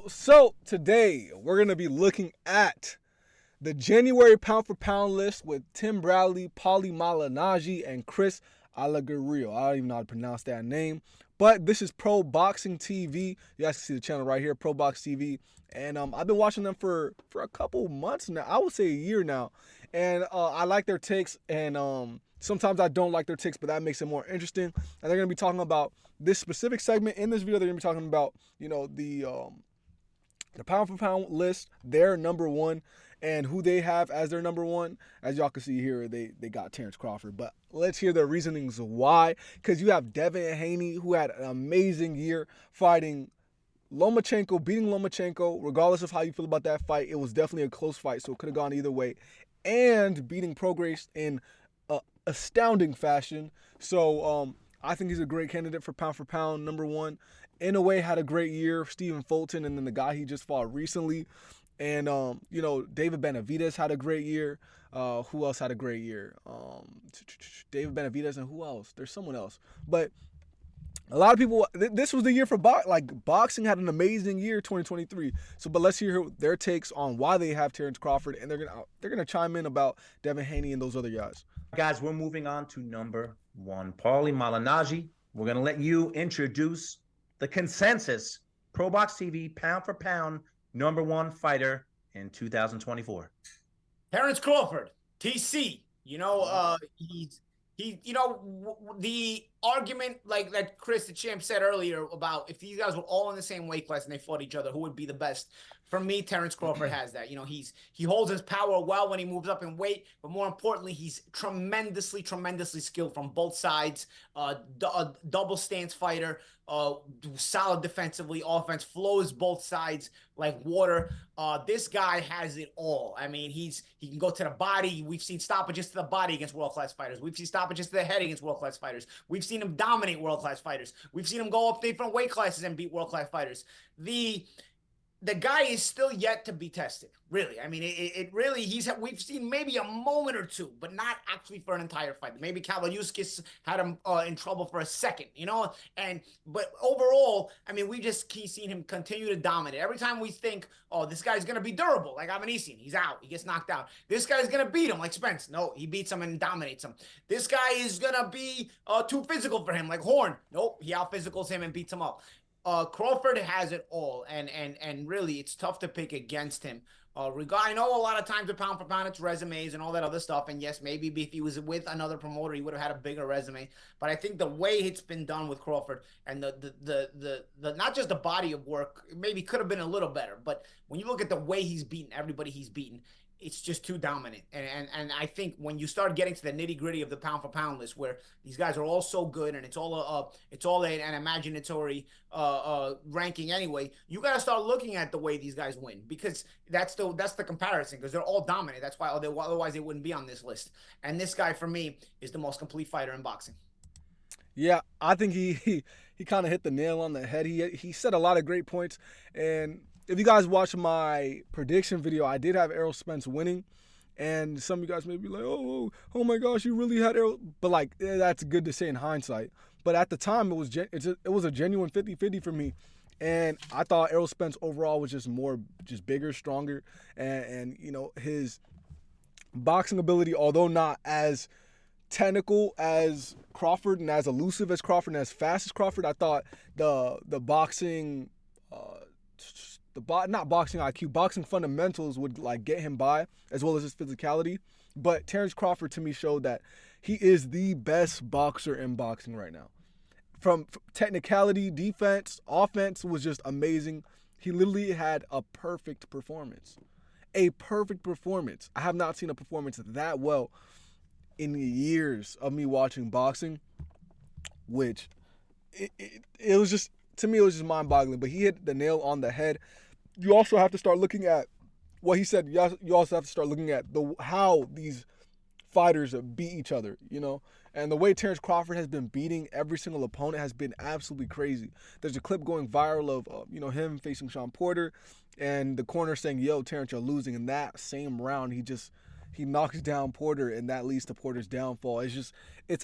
So today we're going to be looking at the January pound for pound list with Tim Bradley, Paulie Malignaggi, and Chris Alagario. I don't even know how to pronounce that name. But this is Pro Boxing TV. You guys can see the channel right here, Pro Box TV. And I've been watching them for a couple months now. I would say a year now. And I like their takes. And sometimes I don't like their takes, but that makes it more interesting. And they're going to be talking about this specific segment. In this video, they're going to be talking about, the pound for pound list, their number one, and who they have as their number one. As y'all can see here, they got Terence Crawford. But let's hear the reasonings why. Because you have Devin Haney, who had an amazing year fighting Lomachenko, beating Lomachenko. Regardless of how you feel about that fight, it was definitely a close fight, so it could have gone either way. And beating Prograis in astounding fashion. So I think he's a great candidate for pound number one. In a way, had a great year. Stephen Fulton, and then the guy he just fought recently. And, David Benavidez had a great year. Who else had a great year? David Benavidez, and who else? There's someone else. But a lot of people, this was the year for boxing had an amazing year, 2023. But let's hear their takes on why they have Terence Crawford, and they're gonna chime in about Devin Haney and those other guys. Guys, we're moving on to number one, Paulie Malignaggi. We're gonna let you introduce the consensus ProBox TV pound for pound number one fighter in 2024. Terence Crawford, TC. The argument like that Chris the champ said earlier about if these guys were all in the same weight class and they fought each other, who would be the best? For me, Terence Crawford has that. He holds his power well when he moves up in weight, but more importantly, he's tremendously skilled from both sides. A double stance fighter, solid defensively, offense flows both sides like water. This guy has it all. I mean, he can go to the body. We've seen stoppages to the body against world-class fighters. We've seen stoppages to the head against world-class fighters. We've seen him dominate world-class fighters. We've seen him go up different weight classes and beat world-class fighters. The guy is still yet to be tested, really. I mean, we've seen maybe a moment or two, but not actually for an entire fight. Maybe Kavaliauskas had him in trouble for a second, but overall, I mean, we just keep seeing him continue to dominate. Every time we think, oh, this guy's going to be durable, like Avanesian, he's out, he gets knocked out. This guy's going to beat him, like Spence. No, he beats him and dominates him. This guy is going to be too physical for him, like Horn. Nope, he out-physicals him and beats him up. Crawford has it all, and really, it's tough to pick against him. I know a lot of times with pound for pound, it's resumes and all that other stuff. And yes, maybe if he was with another promoter, he would have had a bigger resume. But I think the way it's been done with Crawford and the not just the body of work, maybe could have been a little better. But when you look at the way he's beaten everybody he's beaten, it's just too dominant. And I think when you start getting to the nitty gritty of the pound for pound list, where these guys are all so good and it's all an imaginatory ranking anyway, you got to start looking at the way these guys win, because that's the comparison, because they're all dominant. That's why otherwise they wouldn't be on this list. And this guy for me is the most complete fighter in boxing. Yeah, I think he kind of hit the nail on the head. He said a lot of great points. And if you guys watch my prediction video, I did have Errol Spence winning. And some of you guys may be like, oh my gosh, you really had Errol. But that's good to say in hindsight. But at the time, it was a genuine 50-50 for me. And I thought Errol Spence overall was just bigger, stronger. And his boxing ability, although not as technical as Crawford and as elusive as Crawford and as fast as Crawford, I thought the boxing not boxing IQ, boxing fundamentals would get him by, as well as his physicality. But Terence Crawford to me showed that he is the best boxer in boxing right now. From technicality, defense, offense was just amazing. He literally had a perfect performance. A perfect performance. I have not seen a performance that well in years of me watching boxing, which it was just, to me, it was just mind-boggling. But he hit the nail on the head. You also have to start looking at what he said. You also have to start looking at how these fighters beat each other, And the way Terence Crawford has been beating every single opponent has been absolutely crazy. There's a clip going viral of, him facing Sean Porter and the corner saying, yo, Terence, you're losing. In that same round, he knocks down Porter, and that leads to Porter's downfall. It's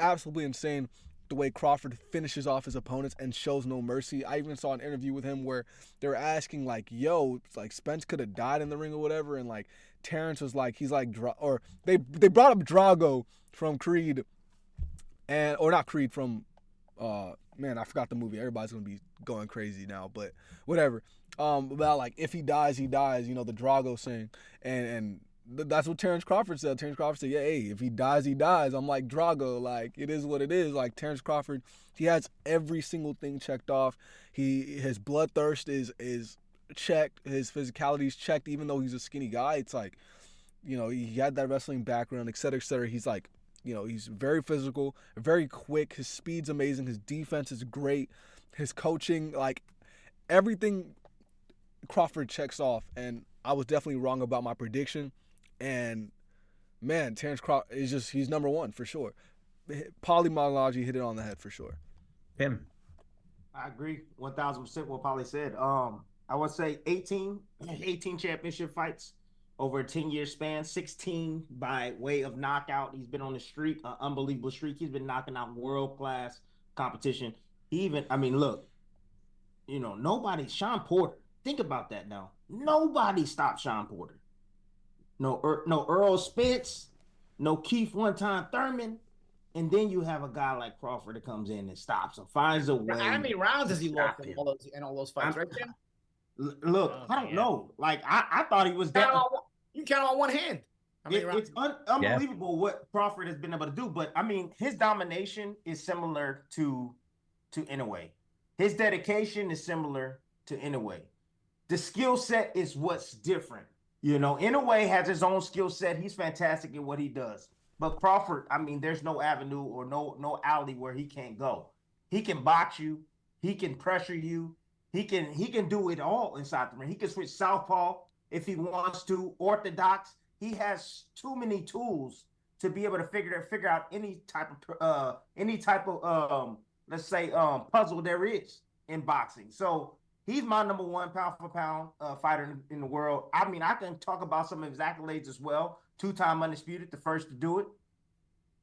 absolutely insane. the way Crawford finishes off his opponents and shows no mercy. I even saw an interview with him where they were asking like, "Yo, like Spence could have died in the ring or whatever," and like Terrence was like, he's like, or they brought up Drago from Creed, or not Creed from, man, I forgot the movie. Everybody's gonna be going crazy now, but whatever. About like if he dies, he dies. You know, the Drago saying, and that's what Terence Crawford said. Terence Crawford said, yeah, hey, if he dies, he dies. I'm like, Drago, like, it is what it is. Like, Terence Crawford, he has every single thing checked off. His bloodthirst is checked. His physicality is checked, even though he's a skinny guy. It's like, you know, he had that wrestling background, et cetera, et cetera. He's like, you know, he's very physical, very quick. His speed's amazing. His defense is great. His coaching, like, everything Crawford checks off. And I was definitely wrong about my prediction. And man, Terence Crawford is he's number one for sure. Paulie Malignaggi hit it on the head for sure. Him. I agree 1,000% what Paulie said. I would say 18 championship fights over a 10-year span, 16 by way of knockout. He's been on a streak, an unbelievable streak. He's been knocking out world-class competition. Look, you know, Sean Porter, think about that now. Nobody stopped Sean Porter. No Errol Spence, no Keith one-time Thurman, and then you have a guy like Crawford that comes in and stops him, finds a way. How many rounds has he lost in all those fights, right, Tim? Look, I don't know. Like, I thought he was that. You count on one hand. It's unbelievable what Crawford has been able to do. But, I mean, his domination is similar to Inoue. His dedication is similar to Inoue. The skill set is what's different. You know, Inoue has his own skill set. He's fantastic at what he does. But Crawford, I mean, there's no avenue or no alley where he can't go. He can box you. He can pressure you. He can do it all inside the ring. He can switch southpaw if he wants to, orthodox. He has too many tools to be able to figure out any type of let's say puzzle there is in boxing. So he's my number one pound for pound fighter in the world. I mean, I can talk about some of his accolades as well. 2-time undisputed, the first to do it.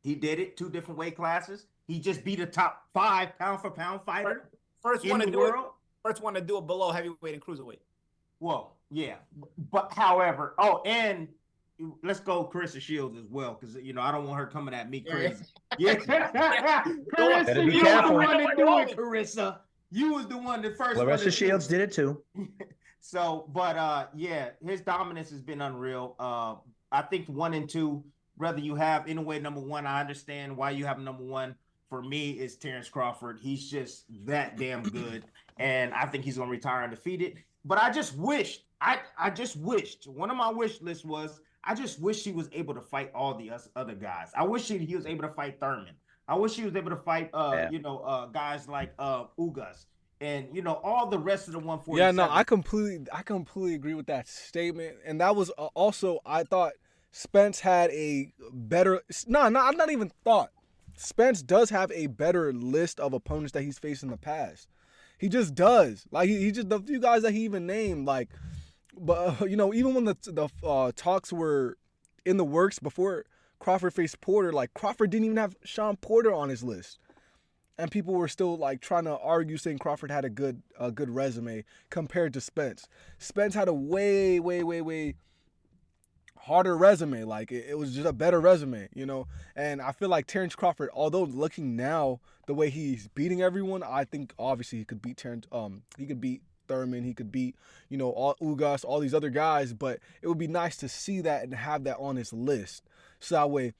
He did it 2 different weight classes. He just beat a top 5 pound for pound fighter first in one to the do world. First one to do it below heavyweight and cruiserweight. Well, yeah, but however, and let's go Carissa Shields as well, because you know I don't want her coming at me crazy. Yeah, Carissa, you was the one to do it, Carissa. You was the one that first. Larissa Shields did it too. So, but yeah, his dominance has been unreal. I think 1 and 2, whether you have Inoue number 1, I understand why you have number 1. For me, is Terence Crawford. He's just that damn good, and I think he's gonna retire undefeated. But I just wished, one of my wish lists was, I just wish he was able to fight all the other guys. I wish he was able to fight Thurman. I wish he was able to fight, guys like Ugas and, you know, all the rest of the 147. Yeah, no, I completely agree with that statement. And that was also, I thought Spence had a better, not even thought. Spence does have a better list of opponents that he's faced in the past. He just does. Like, he just, the few guys that he even named, like, but, you know, even when the talks were in the works before Crawford faced Porter, like, Crawford didn't even have Sean Porter on his list. And people were still, like, trying to argue, saying Crawford had a good resume compared to Spence. Spence had a way harder resume. Like, it was just a better resume, you know. And I feel like Terence Crawford, although looking now the way he's beating everyone, I think obviously he could beat he could beat Thurman, he could beat, you know, all Ugas, all these other guys. But it would be nice to see that and have that on his list, so that way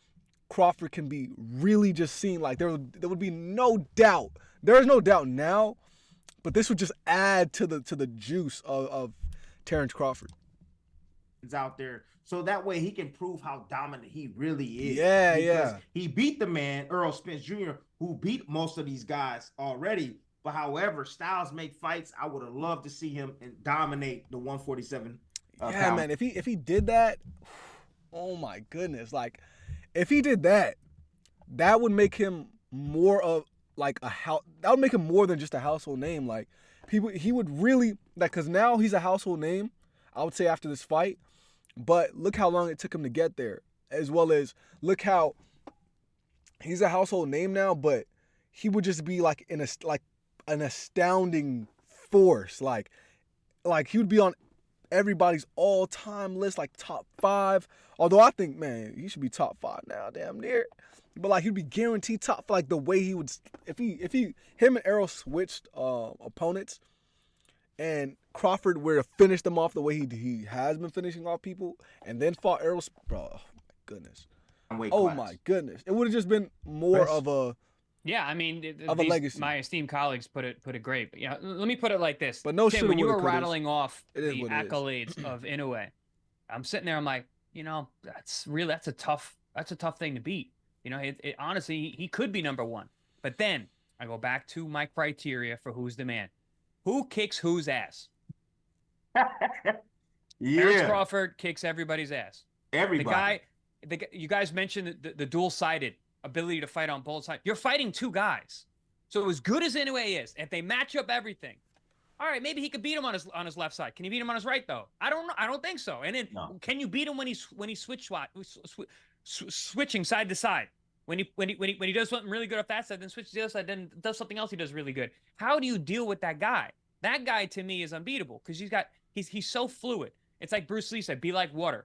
Crawford can be really just seen. Like, there would be no doubt. There is no doubt now, but this would just add to the juice of Terence Crawford. It's out there. So that way he can prove how dominant he really is. Yeah, because yeah. He beat the man, Errol Spence Jr., who beat most of these guys already. But however, styles make fights. I would have loved to see him dominate the 147. Yeah, man. If he did that, oh my goodness. Like, if he did that, that would make him more of like that would make him more than just a household name. Like, he would really, like, because now he's a household name, I would say, after this fight. But look how long it took him to get there, as well as look how he's a household name now, but he would just be like an astounding force. Like he would be on everybody's all-time list, like top 5. Although I think, man, he should be top 5 now, damn near. But like he'd be guaranteed top, like the way he would, if him and Errol switched opponents, and Crawford were to finish them off the way he has been finishing off people, and then fought Errol, bro. Oh my goodness. Oh my goodness. It would have just been more of a. Yeah, I mean, of a legacy. My esteemed colleagues put it great. But yeah, let me put it like this. But no, Tim, when you were couldas. rattling off the accolades of Inoue, I'm sitting there. I'm like, that's a tough thing to beat. Honestly, he could be number 1. But then I go back to my criteria for who's the man. Who kicks whose ass? Terence Crawford kicks everybody's ass. Everybody. You guys mentioned the dual-sided ability to fight on both sides. You're fighting 2 guys. So as good as Inoue is, if they match up everything, all right, maybe he could beat him on his left side. Can you beat him on his right though? I don't know. I don't think so. And then can you beat him when he's switching side to side? When he does something really good off that side, then switches to the other side, then does something else he does really good. How do you deal with that guy? That guy to me is unbeatable because he's so fluid. It's like Bruce Lee said, be like water.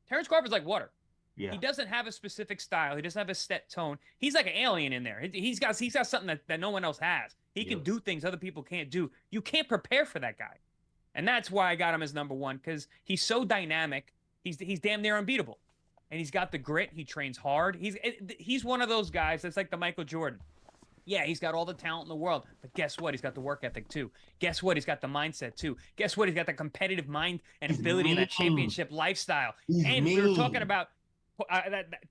Terence Crawford's like water. Yeah. He doesn't have a specific style. He doesn't have a set tone. He's like an alien in there. He's got something that no one else has. He can do things other people can't do. You can't prepare for that guy. And that's why I got him as number 1, because he's so dynamic. He's damn near unbeatable. And he's got the grit. He trains hard. He's one of those guys that's like the Michael Jordan. Yeah, he's got all the talent in the world, but guess what? He's got the work ethic too. Guess what? He's got the mindset too. Guess what? He's got the competitive mind and ability and that championship lifestyle. We were talking about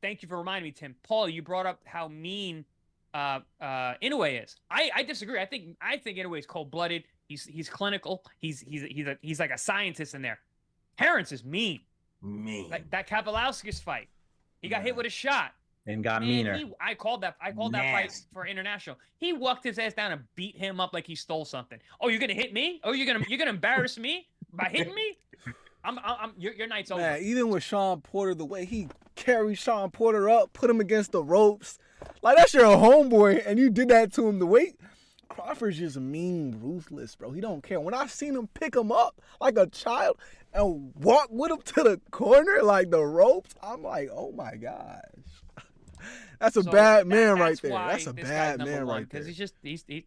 thank you for reminding me, Tim. Paul, you brought up how mean Inoue is. I disagree. I think Inoue is cold-blooded. He's clinical. He's like a scientist in there. Terence is mean. Like that Kapolowskis fight. He got hit with a shot and got meaner. I called that fight for international. He walked his ass down and beat him up like he stole something. Oh, you're gonna hit me? Oh, you're gonna embarrass me by hitting me? Your night's over. Man, even with Sean Porter, the way he carried Sean Porter up, put him against the ropes, like that's your homeboy, and you did that to him. The way Crawford's just mean, ruthless, bro. He don't care. When I seen him pick him up like a child and walk with him to the corner, like the ropes, I'm like, oh my gosh. That's a bad man right there. That's a bad man right there. Because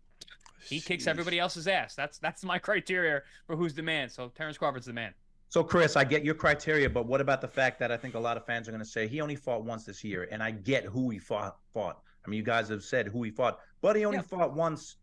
he kicks everybody else's ass. That's my criteria for who's the man. So Terence Crawford's the man. So Chris, I get your criteria, but what about the fact that I think a lot of fans are going to say he only fought once this year, and I get who he fought. I mean, you guys have said who he fought, but he only fought once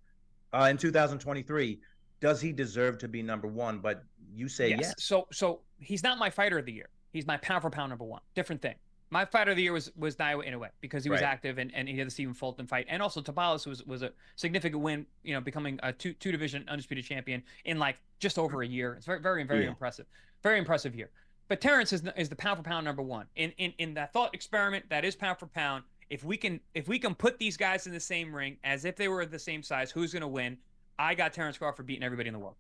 in 2023. Does he deserve to be number 1? But you say yes. So he's not my fighter of the year. He's my pound for pound number 1. Different thing. My fighter of the year was Naoya Inoue because he was active and he had the Stephen Fulton fight, and also Tabalis was a significant win. Becoming a two division undisputed champion in like just over a year. It's very impressive. Very impressive year. But Terence is the pound for pound number 1 in that thought experiment that is pound for pound. If we can put these guys in the same ring as if they were the same size, who's going to win? I got Terence Crawford beating everybody in the world.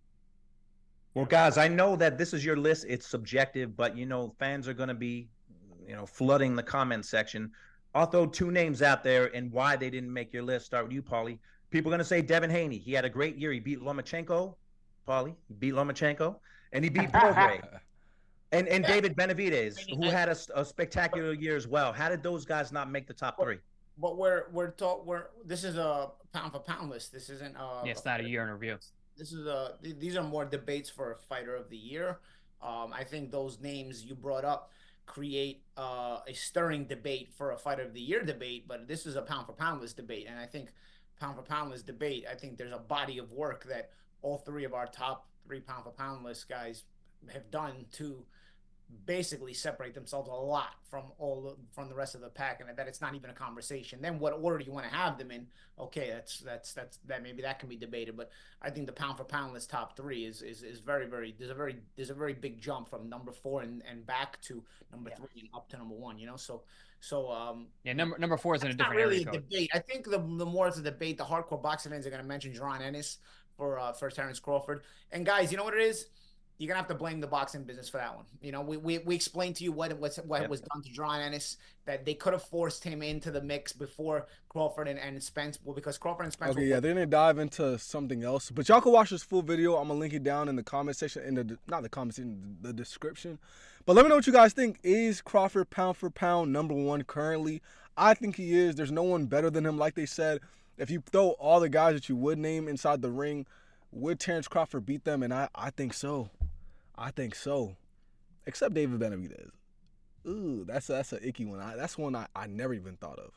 Well, guys, I know that this is your list. It's subjective, but fans are going to be flooding the comment section. I'll throw 2 names out there and why they didn't make your list. Start with you, Paulie. People are going to say Devin Haney. He had a great year. He beat Lomachenko. Paulie, he beat Lomachenko. And he beat Prograis. and David Benavidez, who had a spectacular year as well. How did those guys not make the top 3? But this is a pound for pound list. This isn't it's not a year in review. These are more debates for fighter of the year. I think those names you brought up create a stirring debate for a fighter of the year debate, but this is a pound for pound list debate. And I think pound for pound list debate, I think there's a body of work that all 3 of our top 3 pound for pound list guys have done to basically separate themselves a lot from the rest of the pack, and that it's not even a conversation. Then what order do you want to have them in? Okay, that's maybe that can be debated, but I think the pound for pound list top 3 is very there's a very big jump from number 4 and back to number 3 and up to number 1. Number 4 is in a different area. It's not really a debate. I think the more it's a debate, the hardcore boxing fans are going to mention Jaron Ennis for Terence Crawford. And guys, you know what it is? you're gonna have to blame the boxing business for that one. You know, we explained to you what was done to John Ennis, that they could have forced him into the mix before Crawford and Spence. Well, because Crawford and Spence. Okay, yeah, they're gonna dive into something else, but y'all can watch this full video. I'm gonna link it down in the comment section, not the comment section, the description. But let me know what you guys think. Is Crawford pound for pound number 1 currently? I think he is. There's no one better than him. Like they said, if you throw all the guys that you would name inside the ring, would Terence Crawford beat them? And I think so. I think so. Except David Benavidez. Ooh, that's an icky one. That's one I never even thought of.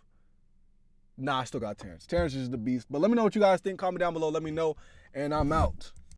Nah, I still got Terence. Terence is the beast. But let me know what you guys think. Comment down below. Let me know. And I'm out.